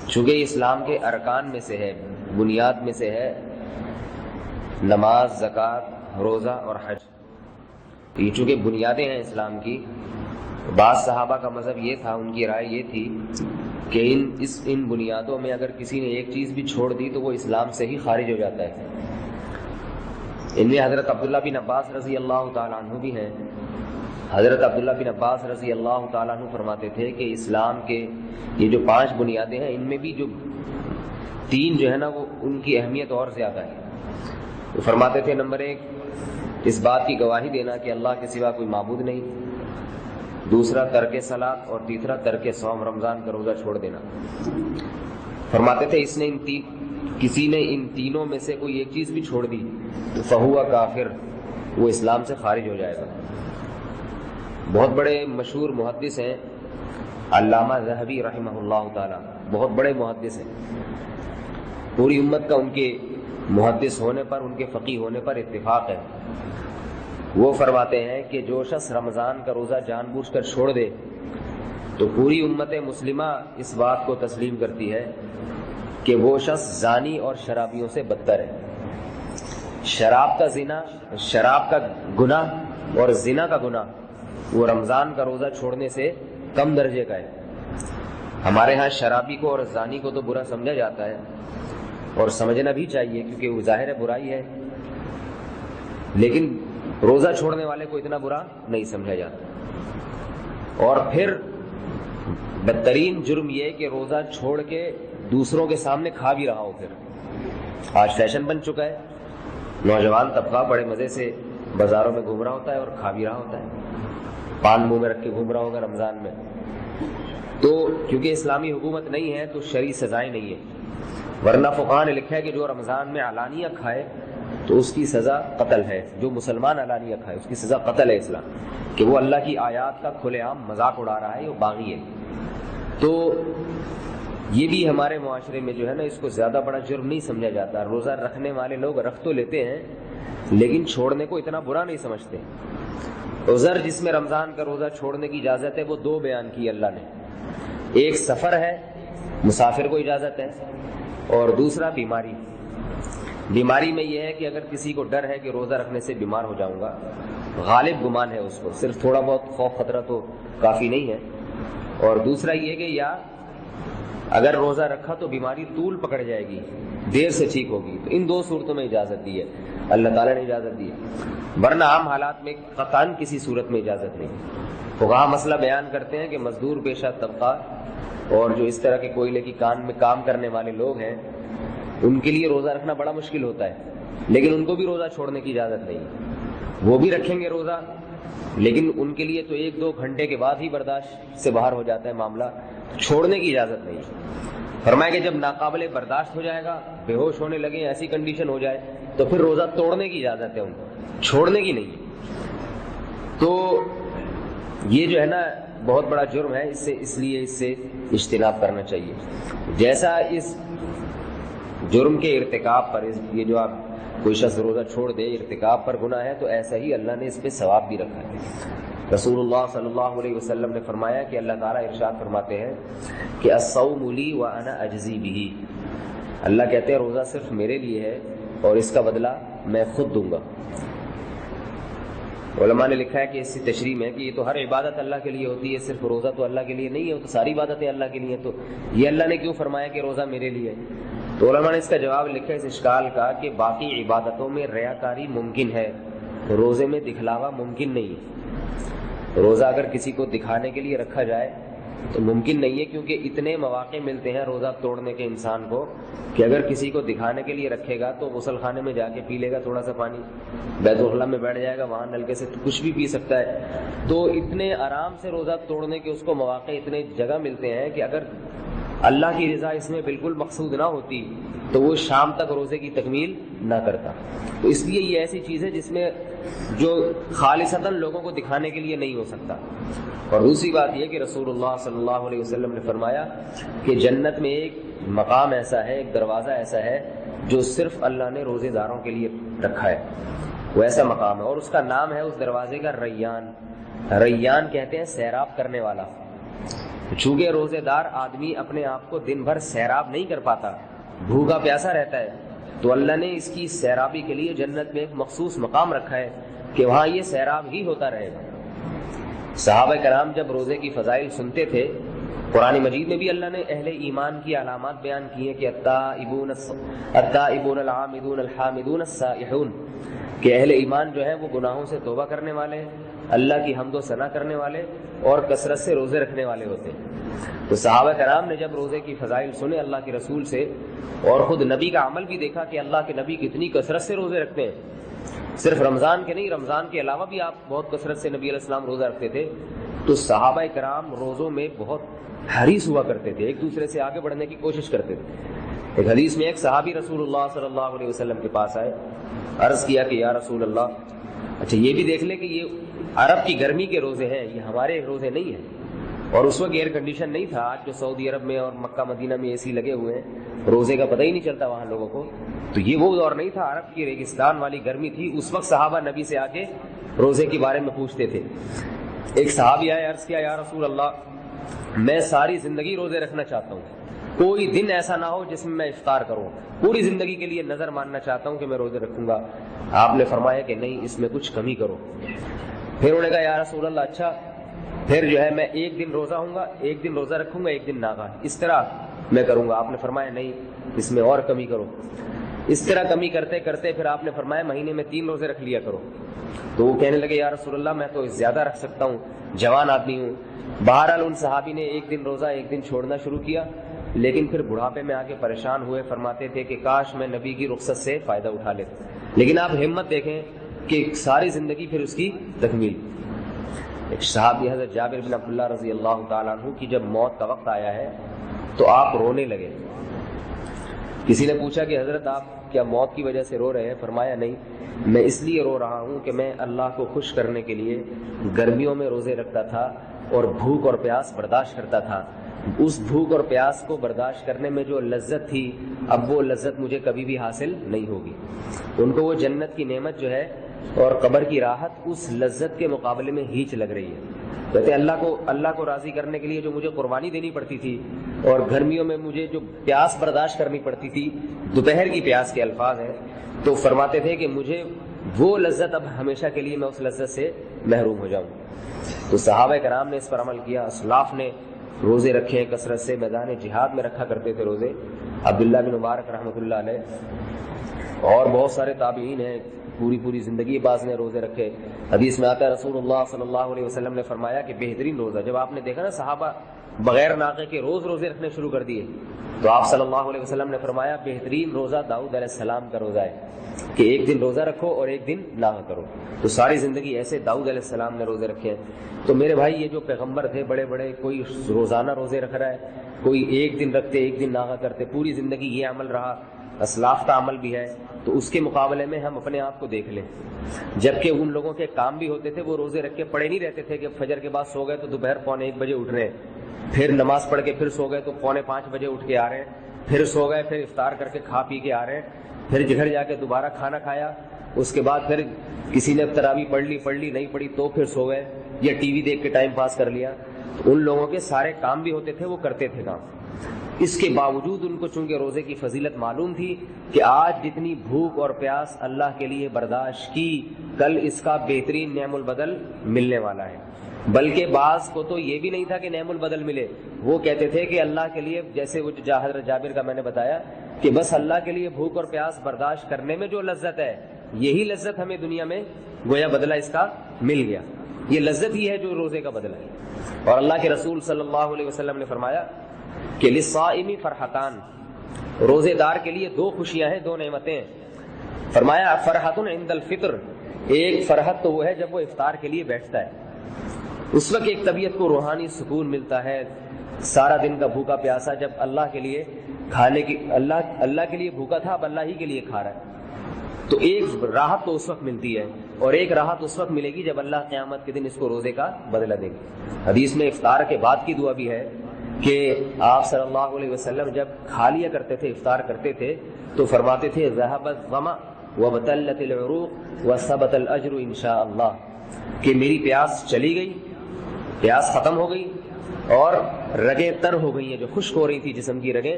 چونکہ اسلام کے ارکان میں سے ہے، بنیاد میں سے ہے نماز، زکوٰۃ، روزہ اور حج، یہ چونکہ بنیادیں ہیں اسلام کی. بعض صحابہ کا مذہب یہ تھا، ان کی رائے یہ تھی کہ ان بنیادوں میں اگر کسی نے ایک چیز بھی چھوڑ دی تو وہ اسلام سے ہی خارج ہو جاتا ہے. ان میں حضرت عبداللہ بن عباس رضی اللہ تعالیٰ عنہ بھی ہیں. حضرت عبداللہ بن عباس رضی اللہ تعالیٰ عنہ فرماتے تھے کہ اسلام کے یہ جو 5 بنیادیں ہیں، ان میں بھی جو 3 جو ہے نا وہ ان کی اہمیت اور زیادہ ہے. وہ فرماتے تھے نمبر 1 اس بات کی گواہی دینا کہ اللہ کے سوا کوئی معبود نہیں، دوسرا ترک صلاۃ، اور تیسرا ترک صوم، رمضان کا روزہ چھوڑ دینا. فرماتے تھے کسی نے ان تینوں میں سے کوئی ایک چیز بھی چھوڑ دی تو فہو کافر، وہ اسلام سے خارج ہو جائے گا. بہت بڑے مشہور محدث ہیں علامہ ذہبی رحمہ اللہ تعالی، بہت بڑے محدث ہیں. پوری امت کا ان کے محدث ہونے پر، ان کے فقیہ ہونے پر اتفاق ہے. وہ فرماتے ہیں کہ جو شخص رمضان کا روزہ جان بوجھ کر چھوڑ دے تو پوری امت مسلمہ اس بات کو تسلیم کرتی ہے کہ وہ شخص زانی اور شرابیوں سے بدتر ہے. شراب کا گناہ اور زنا کا گناہ وہ رمضان کا روزہ چھوڑنے سے کم درجے کا ہے. ہمارے ہاں شرابی کو اور زانی کو تو برا سمجھا جاتا ہے، اور سمجھنا بھی چاہیے کیونکہ وہ ظاہر برائی ہے، لیکن روزہ چھوڑنے والے کو اتنا برا نہیں سمجھا جاتا. اور پھر بدترین جرم یہ کہ روزہ چھوڑ کے دوسروں کے سامنے کھا بھی رہا ہو. پھر آج فیشن بن چکا ہے، نوجوان طبقہ بڑے مزے سے بازاروں میں گھوم رہا ہوتا ہے اور کھا بھی رہا ہوتا ہے، پان منہ میں رکھ کے گھوم رہا ہوگا رمضان میں. تو کیونکہ اسلامی حکومت نہیں ہے تو شرعی سزائیں نہیں ہیں، ورنہ فقہاء نے لکھا ہے کہ جو رمضان میں علانیہ کھائے تو اس کی سزا قتل ہے. جو مسلمان علانیہ کھائے اس کی سزا قتل ہے اسلام، کہ وہ اللہ کی آیات کا کھلے عام مذاق اڑا رہا ہے، وہ باغی ہے. تو یہ بھی ہمارے معاشرے میں جو ہے نا اس کو زیادہ بڑا جرم نہیں سمجھا جاتا. روزہ رکھنے والے لوگ رکھ تو لیتے ہیں لیکن چھوڑنے کو اتنا برا نہیں سمجھتے. عذر جس میں رمضان کا روزہ چھوڑنے کی اجازت ہے وہ 2 بیان کی اللہ نے. ایک سفر ہے، مسافر کو اجازت ہے، اور دوسرا بیماری. بیماری میں یہ ہے کہ اگر کسی کو ڈر ہے کہ روزہ رکھنے سے بیمار ہو جاؤں گا، غالب گمان ہے اس کو، صرف تھوڑا بہت خوف خطرہ تو کافی نہیں ہے. اور دوسرا یہ کہ یا اگر روزہ رکھا تو بیماری طول پکڑ جائے گی، دیر سے ٹھیک ہوگی. تو ان 2 صورتوں میں اجازت دی ہے، اللہ تعالیٰ نے اجازت دی ہے، ورنہ عام حالات میں قطعاً کسی صورت میں اجازت نہیں. فقہاء مسئلہ بیان کرتے ہیں کہ مزدور پیشہ طبقہ اور جو اس طرح کے کوئلے کی کان میں کام کرنے والے لوگ ہیں ان کے لیے روزہ رکھنا بڑا مشکل ہوتا ہے، لیکن ان کو بھی روزہ چھوڑنے کی اجازت نہیں. وہ بھی رکھیں گے روزہ، لیکن ان کے لیے تو 1-2 گھنٹے کے بعد ہی برداشت سے باہر ہو جاتا ہے معاملہ، چھوڑنے کی اجازت نہیں. فرمایا کہ جب ناقابل برداشت ہو جائے گا، بے ہوش ہونے لگے، ایسی کنڈیشن ہو جائے تو پھر روزہ توڑنے کی اجازت ہے ان کو، چھوڑنے کی نہیں. تو یہ جو ہے نا بہت بڑا جرم ہے، اس لیے اس سے اجتناب کرنا چاہیے. جیسا اس جرم کے ارتکاب پر، یہ جو آپ کوئی شخص روزہ چھوڑ دے ارتکاب پر گناہ ہے، تو ایسا ہی اللہ نے اس پہ ثواب بھی رکھا ہے. رسول اللہ صلی اللہ علیہ وسلم نے فرمایا کہ اللہ تعالیٰ ارشاد فرماتے ہیں کہ الصوم لی وانا اجزی بہ. اللہ کہتے ہیں روزہ صرف میرے لیے ہے اور اس کا بدلہ میں خود دوں گا. علماء نے لکھا ہے کہ اس کی تشریح میں کہ یہ تو ہر عبادت اللہ کے لیے ہوتی ہے، صرف روزہ تو اللہ کے لیے نہیں ہے، وہ تو ساری عبادتیں اللہ کے لیے. تو یہ اللہ نے کیوں فرمایا کہ روزہ میرے لیے ہے؟ تو علماء نے اس کا جواب لکھا اس اشکال کا کہ باقی عبادتوں میں ریاکاری ممکن ہے، روزے میں دکھلاوا ممکن نہیں ہے. روزہ اگر کسی کو دکھانے کے لیے رکھا جائے تو ممکن نہیں ہے، کیونکہ اتنے مواقع ملتے ہیں روزہ توڑنے کے انسان کو کہ اگر کسی کو دکھانے کے لیے رکھے گا تو غسل خانے میں جا کے پی لے گا تھوڑا سا پانی، بیت الخلاء میں بیٹھ جائے گا، وہاں نلکے سے کچھ بھی پی سکتا ہے. تو اتنے آرام سے روزہ توڑنے کے اس کو مواقع اتنے جگہ ملتے ہیں کہ اگر اللہ کی رضا اس میں بالکل مقصود نہ ہوتی تو وہ شام تک روزے کی تکمیل نہ کرتا. تو اس لیے یہ ایسی چیز ہے جس میں جو خالصتاً لوگوں کو دکھانے کے لیے نہیں ہو سکتا. اور دوسری بات یہ کہ رسول اللہ صلی اللہ علیہ وسلم نے فرمایا کہ جنت میں ایک مقام ایسا ہے، ایک دروازہ ایسا ہے جو صرف اللہ نے روزے داروں کے لیے رکھا ہے. وہ ایسا مقام ہے اور اس کا نام ہے اس دروازے کا ریان. ریان کہتے ہیں سیراب کرنے والا. چونکہ روزے دار آدمی اپنے آپ کو دن بھر سیراب نہیں کر پاتا، بھوکا پیاسا رہتا ہے، تو اللہ نے اس کی سیرابی کے لیے جنت میں ایک مخصوص مقام رکھا ہے کہ وہاں یہ سیراب ہی ہوتا رہے گا۔ صحابہ کرام جب روزے کی فضائل سنتے تھے، قرآن مجید میں بھی اللہ نے اہل ایمان کی علامات بیان کی ہیں کہ التائبون العامدون الحامدون السائحون، کہ اہل ایمان جو ہیں وہ گناہوں سے توبہ کرنے والے، اللہ کی حمد و ثنا کرنے والے اور کثرت سے روزے رکھنے والے ہوتے ہیں۔ تو صحابہ کرام نے جب روزے کی فضائل سنے اللہ کے رسول سے اور خود نبی کا عمل بھی دیکھا کہ اللہ کے نبی کتنی کثرت سے روزے رکھتے ہیں، صرف رمضان کے نہیں، رمضان کے علاوہ بھی آپ بہت کثرت سے نبی علیہ السلام روزہ رکھتے تھے، تو صحابہ کرام روزوں میں بہت حریص ہوا کرتے تھے، ایک دوسرے سے آگے بڑھنے کی کوشش کرتے تھے۔ ایک حدیث میں ایک صحابی رسول اللہ صلی اللہ علیہ وسلم کے پاس آئے، عرض کیا کہ یا رسول اللہ، اچھا یہ بھی دیکھ لیں کہ یہ عرب کی گرمی کے روزے ہیں، یہ ہمارے روزے نہیں ہیں، اور اس وقت ایئر کنڈیشن نہیں تھا، آج جو سعودی عرب میں اور مکہ مدینہ میں اے سی لگے ہوئے ہیں، روزے کا پتہ ہی نہیں چلتا وہاں لوگوں کو، تو یہ وہ دور نہیں تھا، عرب کی ریگستان والی گرمی تھی، اس وقت صحابہ نبی سے آ کے روزے کے بارے میں پوچھتے تھے۔ ایک صحابی آئے، عرض کیا یا رسول اللہ، میں ساری زندگی روزے رکھنا چاہتا ہوں، کوئی دن ایسا نہ ہو جس میں میں افطار کروں، پوری زندگی کے لیے نظر ماننا چاہتا ہوں کہ میں روزے رکھوں گا۔ آپ نے فرمایا کہ نہیں، اس میں کچھ کمی کرو۔ پھر انہوں نے کہا یا رسول اللہ، اچھا پھر جو ہے میں ایک دن روزہ ہوں گا، ایک دن روزہ رکھوں گا، ایک دن ناغا، اس طرح میں کروں گا۔ آپ نے فرمایا نہیں، اس میں اور کمی کرو۔ اس طرح کمی کرتے کرتے پھر آپ نے فرمایا مہینے میں 3 روزے رکھ لیا کرو۔ تو وہ کہنے لگے یا رسول اللہ، میں تو زیادہ رکھ سکتا ہوں، جوان آدمی ہوں۔ بہرحال ان صحابی نے ایک دن روزہ ایک دن چھوڑنا شروع کیا، لیکن پھر بڑھاپے میں آ کے پریشان ہوئے، فرماتے تھے کہ کاش میں نبی کی رخصت سے فائدہ اٹھا لیتا۔ لیکن آپ ہمت دیکھیں کہ ساری زندگی پھر اس کی تکمیل۔ ایک صحابی حضرت جابر بن عبداللہ رضی اللہ تعالیٰ عنہ کی جب موت کا وقت آیا ہے تو آپ رونے لگے۔ کسی نے پوچھا کہ حضرت آپ کیا موت کی وجہ سے رو رہے ہیں؟ فرمایا نہیں، میں اس لیے رو رہا ہوں کہ میں اللہ کو خوش کرنے کے لیے گرمیوں میں روزے رکھتا تھا اور بھوک اور پیاس برداشت کرتا تھا، اس بھوک اور پیاس کو برداشت کرنے میں جو لذت تھی، اب وہ لذت مجھے کبھی بھی حاصل نہیں ہوگی۔ ان کو وہ جنت کی نعمت جو ہے اور قبر کی راحت اس لذت کے مقابلے میں ہیچ لگ رہی ہے۔ کہتے اللہ کو راضی کرنے کے لیے جو مجھے قربانی دینی پڑتی تھی اور گرمیوں میں مجھے جو پیاس برداشت کرنی پڑتی تھی، دوپہر کی پیاس کے الفاظ ہیں، تو فرماتے تھے کہ مجھے وہ لذت اب ہمیشہ کے لیے میں اس لذت سے محروم ہو جاؤں۔ تو صحابہ کرام نے اس پر عمل کیا، اسلاف نے روزے رکھے کثرت سے، میدان جہاد میں رکھا کرتے تھے روزے، عبداللہ بن مبارک رحمۃ اللہ علیہ اور بہت سارے تابعین ہیں، پوری زندگی بعض نے روزے رکھے۔ حدیث میں آتا ہے رسول اللہ صلی اللہ علیہ وسلم نے فرمایا کہ بہترین روزہ، جب آپ نے دیکھا نا صحابہ بغیر ناقے کے روزے رکھنے شروع کر دیے، تو آپ صلی اللہ علیہ وسلم نے فرمایا بہترین روزہ داؤد علیہ السلام کا روزہ ہے کہ ایک دن روزہ رکھو اور ایک دن ناغا کرو۔ تو ساری زندگی ایسے داؤد علیہ السلام نے روزے رکھے ہیں۔ تو میرے بھائی، یہ جو پیغمبر تھے بڑے بڑے، کوئی روزانہ روزے رکھ رہا ہے، کوئی ایک دن رکھتے ایک دن ناغا کرتے، پوری زندگی یہ عمل رہا، اسلاف کا عمل بھی ہے، تو اس کے مقابلے میں ہم اپنے آپ کو دیکھ لیں۔ جبکہ ان لوگوں کے کام بھی ہوتے تھے، وہ روزے رکھ کے پڑے نہیں رہتے تھے کہ فجر کے بعد سو گئے تو دوپہر 1:45 بجے اٹھ رہے ہیں، پھر نماز پڑھ کے پھر سو گئے تو 4:45 بجے اٹھ کے آ رہے ہیں، پھر سو گئے، پھر افطار کر کے کھا پی کے آ رہے ہیں، پھر گھر جا کے دوبارہ کھانا کھایا، اس کے بعد پھر کسی نے تراویح پڑھ لی نہیں پڑھی تو پھر سو گئے یا ٹی وی دیکھ کے ٹائم پاس کر لیا۔ ان لوگوں کے سارے کام بھی ہوتے تھے، وہ کرتے تھے کام، اس کے باوجود ان کو چونکہ روزے کی فضیلت معلوم تھی کہ آج جتنی بھوک اور پیاس اللہ کے لیے برداشت کی، کل اس کا بہترین نعم البدل ملنے والا ہے۔ بلکہ بعض کو تو یہ بھی نہیں تھا کہ نعم البدل ملے، وہ کہتے تھے کہ اللہ کے لیے، جیسے وہ حضرت جابر کا میں نے بتایا کہ بس اللہ کے لیے بھوک اور پیاس برداشت کرنے میں جو لذت ہے، یہی لذت ہمیں دنیا میں گویا بدلہ اس کا مل گیا، یہ لذت ہی ہے جو روزے کا بدلہ ہے۔ اور اللہ کے رسول صلی اللہ علیہ وسلم نے فرمایا کہ للصائم فرحتان، روزے دار کے لیے 2 خوشیاں ہیں، 2 نعمتیں ہیں۔ فرمایا فرحت عند الفطر، ایک فرحت تو وہ ہے جب وہ افطار کے لیے بیٹھتا ہے، اس وقت ایک طبیعت کو روحانی سکون ملتا ہے، سارا دن کا بھوکا پیاسا جب اللہ کے لیے کھانے کی، اللہ کے لیے بھوکا تھا، اب اللہ ہی کے لیے کھا رہا ہے، تو ایک راحت تو اس وقت ملتی ہے، اور ایک راحت اس وقت ملے گی جب اللہ قیامت کے دن اس کو روزے کا بدلہ دے گا۔ حدیث میں افطار کے بعد کی دعا بھی ہے کہ آپ صلی اللہ علیہ وسلم جب کھا لیا کرتے تھے، افطار کرتے تھے، تو فرماتے تھے ذهب الظمأ وبطلت العروق وثبت الاجر ان شاء اللہ، کہ میری پیاس چلی گئی، پیاس ختم ہو گئی اور رگیں تر ہو گئی ہیں، جو خشک ہو رہی تھی جسم کی رگیں